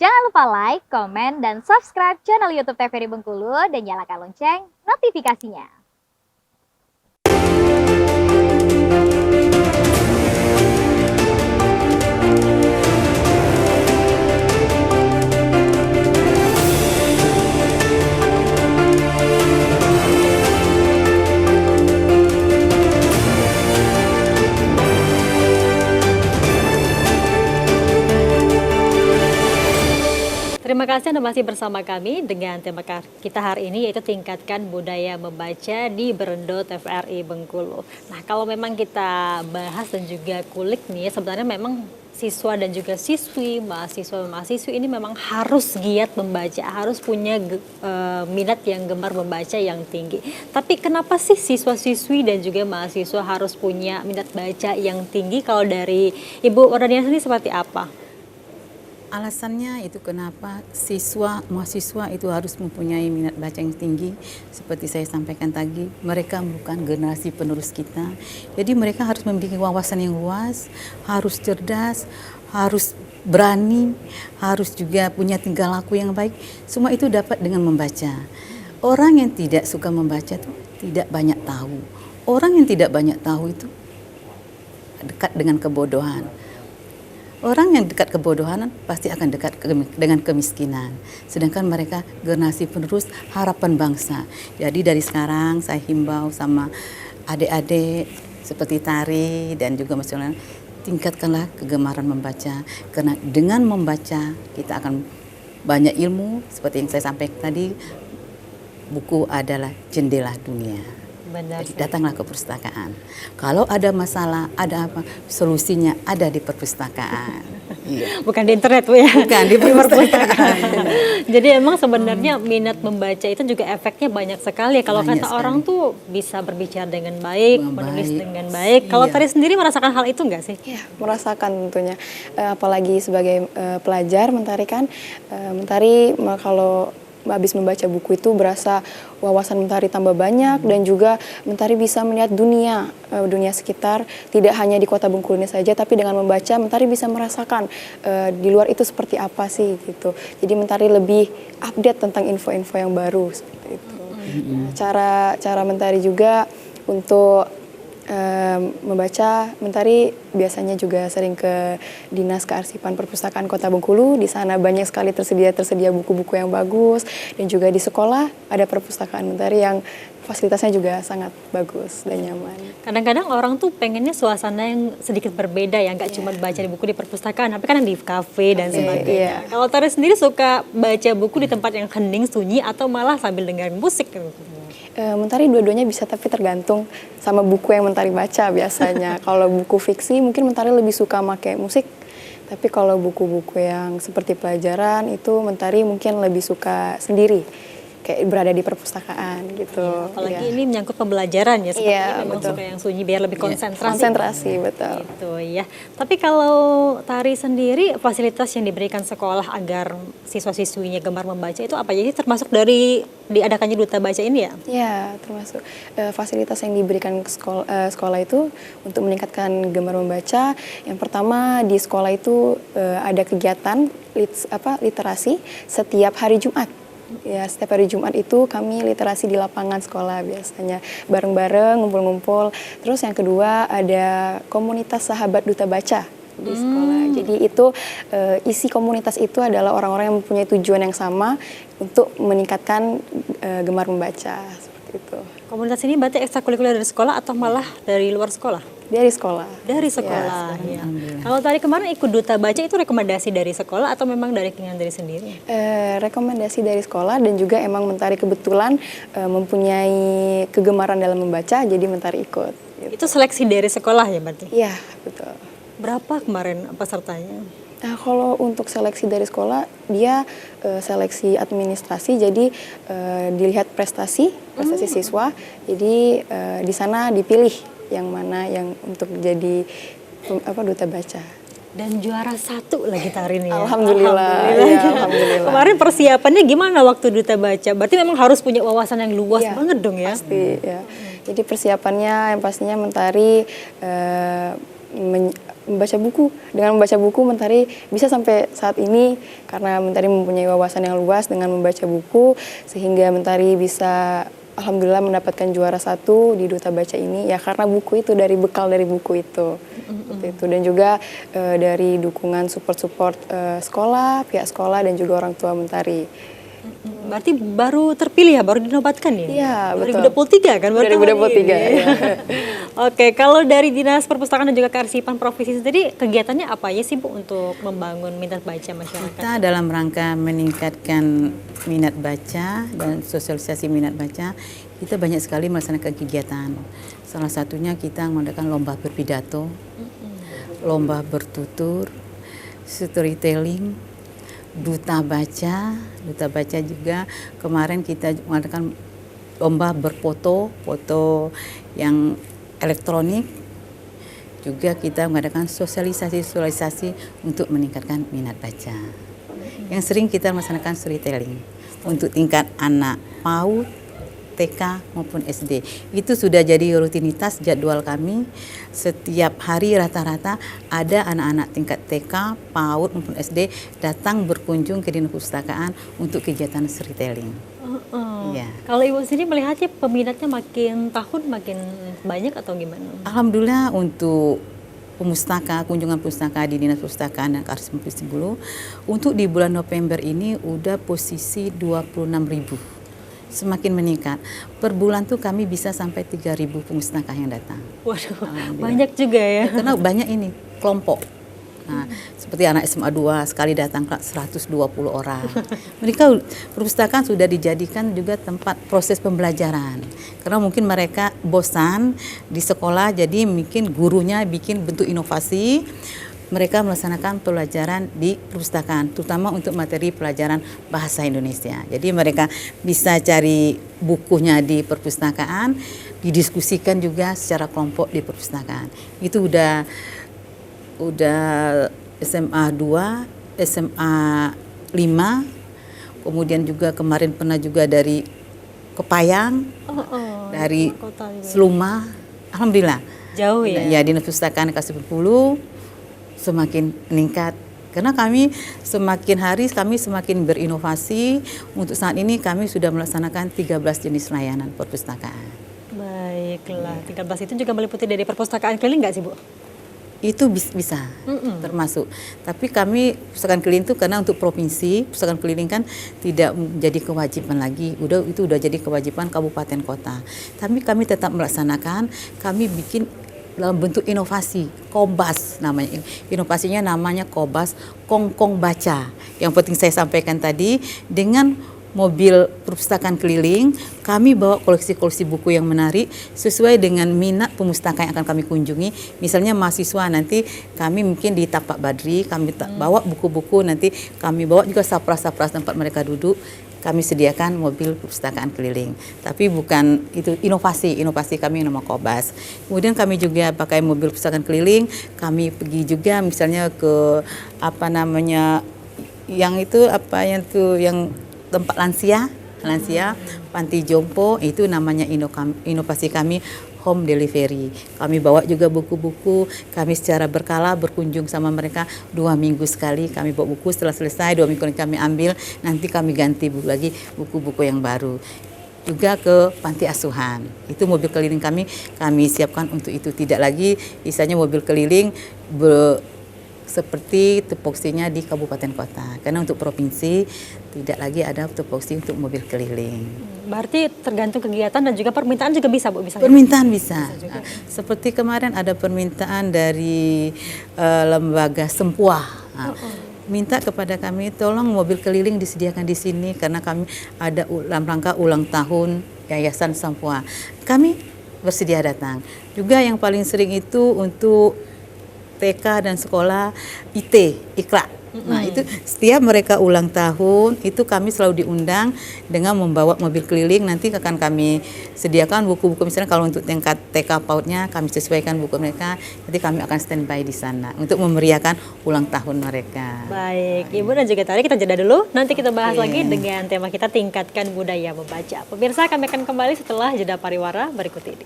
Jangan lupa like, komen, dan subscribe channel YouTube TVRI Bengkulu dan nyalakan lonceng notifikasinya. Terima kasih Anda masih bersama kami dengan tema kita hari ini yaitu tingkatkan budaya membaca di Berendo TVRI Bengkulu. Nah, kalau memang kita bahas dan juga kulik nih, sebenarnya memang siswa dan juga siswi, mahasiswa-mahasiswi ini memang harus giat membaca, harus punya minat yang gemar membaca yang tinggi. Tapi kenapa sih siswa-siswi dan juga mahasiswa harus punya minat baca yang tinggi? Kalau dari Ibu Wardania sendiri seperti apa? Alasannya itu kenapa mahasiswa itu harus mempunyai minat baca yang tinggi. Seperti saya sampaikan tadi, mereka bukan generasi penerus kita. Jadi mereka harus memiliki wawasan yang luas, harus cerdas, harus berani, harus juga punya tingkah laku yang baik. Semua itu dapat dengan membaca. Orang yang tidak suka membaca itu tidak banyak tahu. Orang yang tidak banyak tahu itu dekat dengan kebodohan. Orang yang dekat kebodohan pasti akan dekat dengan kemiskinan. Sedangkan mereka generasi penerus harapan bangsa. Jadi dari sekarang saya himbau sama adik-adik seperti Tari dan juga masyarakat, tingkatkanlah kegemaran membaca. Karena dengan membaca kita akan banyak ilmu. Seperti yang saya sampaikan tadi, buku adalah jendela dunia. Benar. Jadi datanglah ke perpustakaan. Kalau ada masalah, ada apa, solusinya ada di perpustakaan. Iya. Bukan di internet Bu ya? Bukan di perpustakaan. Jadi emang sebenarnya minat membaca itu juga efeknya banyak sekali. Kalau Banyak kata sekali. orang tuh bisa berbicara dengan baik, menulis Baik. dengan baik. Kalau Iya. Tari sendiri merasakan hal itu enggak sih? Ya, merasakan tentunya. Apalagi sebagai pelajar, Mentari kan, Mentari kalau habis membaca buku itu berasa wawasan Mentari tambah banyak dan juga Mentari bisa melihat dunia sekitar, tidak hanya di Kota Bengkulu ini saja, tapi dengan membaca Mentari bisa merasakan di luar itu seperti apa sih gitu. Jadi Mentari lebih update tentang info-info yang baru seperti itu. Cara Mentari juga untuk membaca, Mentari biasanya juga sering ke Dinas Kearsipan Perpustakaan Kota Bengkulu. Di sana banyak sekali tersedia buku-buku yang bagus, dan juga di sekolah ada perpustakaan Mentari yang fasilitasnya juga sangat bagus dan nyaman. Kadang-kadang orang tuh pengennya suasana yang sedikit berbeda ya, nggak cuma baca di buku di perpustakaan, tapi kan di kafe dan sebagainya. Kalau Tari sendiri suka baca buku di tempat yang hening, sunyi, atau malah sambil dengerin musik? Mentari dua-duanya bisa, tapi tergantung sama buku yang Mentari baca biasanya. Kalau buku fiksi mungkin Mentari lebih suka pakai musik, tapi kalau buku-buku yang seperti pelajaran itu Mentari mungkin lebih suka sendiri, kayak berada di perpustakaan gitu. Apalagi ini menyangkut pembelajaran ya, sepertinya memang betul. suka yang sunyi biar lebih konsentrasi. Konsentrasi, betul. Gitu ya. Tapi kalau Tari sendiri, fasilitas yang diberikan sekolah agar siswa-siswinya gemar membaca itu apa? Jadi termasuk dari diadakannya Duta Baca ini ya? Ya, termasuk fasilitas yang diberikan ke sekolah itu untuk meningkatkan gemar membaca. Yang pertama, di sekolah itu ada kegiatan literasi setiap hari Jumat. Ya, setiap hari Jumat itu kami literasi di lapangan sekolah biasanya bareng-bareng, ngumpul-ngumpul. Terus yang kedua ada komunitas sahabat Duta Baca di sekolah. Jadi itu isi komunitas itu adalah orang-orang yang mempunyai tujuan yang sama untuk meningkatkan gemar membaca, seperti itu. Komunitas ini berarti ekstrakurikuler dari sekolah atau malah dari luar sekolah? Dari sekolah. Dari sekolah. Ya. Kalau tadi kemarin ikut Duta Baca itu rekomendasi dari sekolah atau memang dari keinginan dari sendiri? Rekomendasi dari sekolah, dan juga emang Mentari kebetulan mempunyai kegemaran dalam membaca, jadi Mentari ikut. Gitu. Itu seleksi dari sekolah ya berarti? Iya, betul. Berapa kemarin pesertanya? Nah, kalau untuk seleksi dari sekolah, dia seleksi administrasi, jadi dilihat prestasi siswa, jadi di sana dipilih yang mana yang untuk jadi Duta Baca. Dan juara 1 lagi Tari nih ya? Alhamdulillah. Ya, alhamdulillah. Kemarin persiapannya gimana waktu Duta Baca? Berarti memang harus punya wawasan yang luas Ya, banget dong ya? Pasti ya. Jadi persiapannya yang pastinya Mentari membaca buku. Dengan membaca buku Mentari bisa sampai saat ini karena Mentari mempunyai wawasan yang luas dengan membaca buku, sehingga Mentari bisa alhamdulillah mendapatkan juara 1 di Duta Baca ini ya karena buku itu, dari bekal dari buku itu. Seperti itu. Dan juga dari dukungan support sekolah, pihak sekolah dan juga orang tua Mentari. Berarti baru terpilih ya, baru dinobatkan ya? Iya, betul. 2023 kan? Baru 2023, ya. Oke, kalau dari Dinas Perpustakaan dan juga Kearsipan Provinsi sendiri, kegiatannya apa ya sih Bu untuk membangun minat baca masyarakat? Kita dalam rangka meningkatkan minat baca dan sosialisasi minat baca, kita banyak sekali melaksanakan kegiatan. Salah satunya kita mengadakan lomba berpidato, lomba bertutur, storytelling, duta baca juga. Kemarin kita mengadakan lomba berfoto, foto yang elektronik. Juga kita mengadakan sosialisasi untuk meningkatkan minat baca. Yang sering kita melaksanakan storytelling untuk tingkat anak PAUD, TK maupun SD. Itu sudah jadi rutinitas jadwal kami. Setiap hari rata-rata ada anak-anak tingkat TK, PAUD maupun SD datang berkunjung ke Dinas Perpustakaan untuk kegiatan storytelling. Ya. Kalau Ibu sendiri melihatnya peminatnya makin tahun makin banyak atau gimana? Alhamdulillah untuk kunjungan pustaka di Dinas Perpustakaan dan Kearsipan Provinsi Bengkulu untuk di bulan November ini udah posisi 26.000. Semakin meningkat. Per bulan tuh kami bisa sampai 3.000 pustaka yang datang. Waduh, banyak juga ya. Karena banyak ini kelompok. Nah, seperti anak SMA 2 sekali datang 120 orang. Mereka perpustakaan sudah dijadikan juga tempat proses pembelajaran. Karena mungkin mereka bosan di sekolah, jadi mungkin gurunya bikin bentuk inovasi. Mereka melaksanakan pelajaran di perpustakaan, terutama untuk materi pelajaran bahasa Indonesia. Jadi mereka bisa cari bukunya di perpustakaan, didiskusikan juga secara kelompok di perpustakaan. Itu udah SMA 2, SMA 5, kemudian juga kemarin pernah juga dari Kepayang, dari Seluma. Alhamdulillah. Jauh ya? Ya, Dinas Perpustakaan Kearsipan Bengkulu semakin meningkat. Karena kami semakin hari kami semakin berinovasi. Untuk saat ini kami sudah melaksanakan 13 jenis layanan perpustakaan. Baiklah, 13 itu juga meliputi dari perpustakaan keliling nggak sih Bu? Itu bisa termasuk. Tapi kami perpustakaan keliling itu karena untuk provinsi, perpustakaan keliling kan tidak menjadi kewajiban lagi. Itu udah jadi kewajiban kabupaten kota. Tapi kami tetap melaksanakan, kami bikin dalam bentuk inovasi, Kobas namanya. Inovasinya namanya Kobas Kongkong Baca. Yang penting saya sampaikan tadi, dengan mobil perpustakaan keliling, kami bawa koleksi-koleksi buku yang menarik sesuai dengan minat pemustaka yang akan kami kunjungi. Misalnya mahasiswa nanti kami mungkin di Tapak Badri, kami bawa buku-buku, nanti kami bawa juga sapras-sapras tempat mereka duduk. Kami sediakan mobil perpustakaan keliling. Tapi bukan itu inovasi kami nama Kobas. Kemudian kami juga pakai mobil perpustakaan keliling, kami pergi juga misalnya ke yang tempat lansia, panti jompo, itu namanya inovasi kami home delivery. Kami bawa juga buku-buku, kami secara berkala berkunjung sama mereka 2 minggu sekali. Kami bawa buku, setelah selesai 2 minggu kami ambil, nanti kami ganti lagi buku-buku yang baru. Juga ke panti asuhan, itu mobil keliling kami siapkan untuk itu. Tidak lagi misalnya mobil keliling seperti tupoksinya di kabupaten kota. Karena untuk provinsi tidak lagi ada tupoksi untuk mobil keliling. Berarti tergantung kegiatan dan juga permintaan juga bisa Bu? Permintaan bisa. Nah, seperti kemarin ada permintaan dari lembaga Sempuah. Nah, minta kepada kami tolong mobil keliling disediakan di sini karena kami ada dalam rangka ulang tahun Yayasan Sempuah. Kami bersedia datang. Juga yang paling sering itu untuk TK dan sekolah Ikra. Nah, itu setiap mereka ulang tahun, itu kami selalu diundang dengan membawa mobil keliling. Nanti akan kami sediakan buku-buku, misalnya kalau untuk tingkat TK PAUD-nya kami sesuaikan buku mereka. Nanti kami akan standby di sana untuk memeriahkan ulang tahun mereka. Baik, Ibu dan juga Tari, kita jeda dulu. Nanti kita bahas lagi dengan tema kita tingkatkan budaya membaca. Pemirsa, kami akan kembali setelah jeda pariwara berikut ini.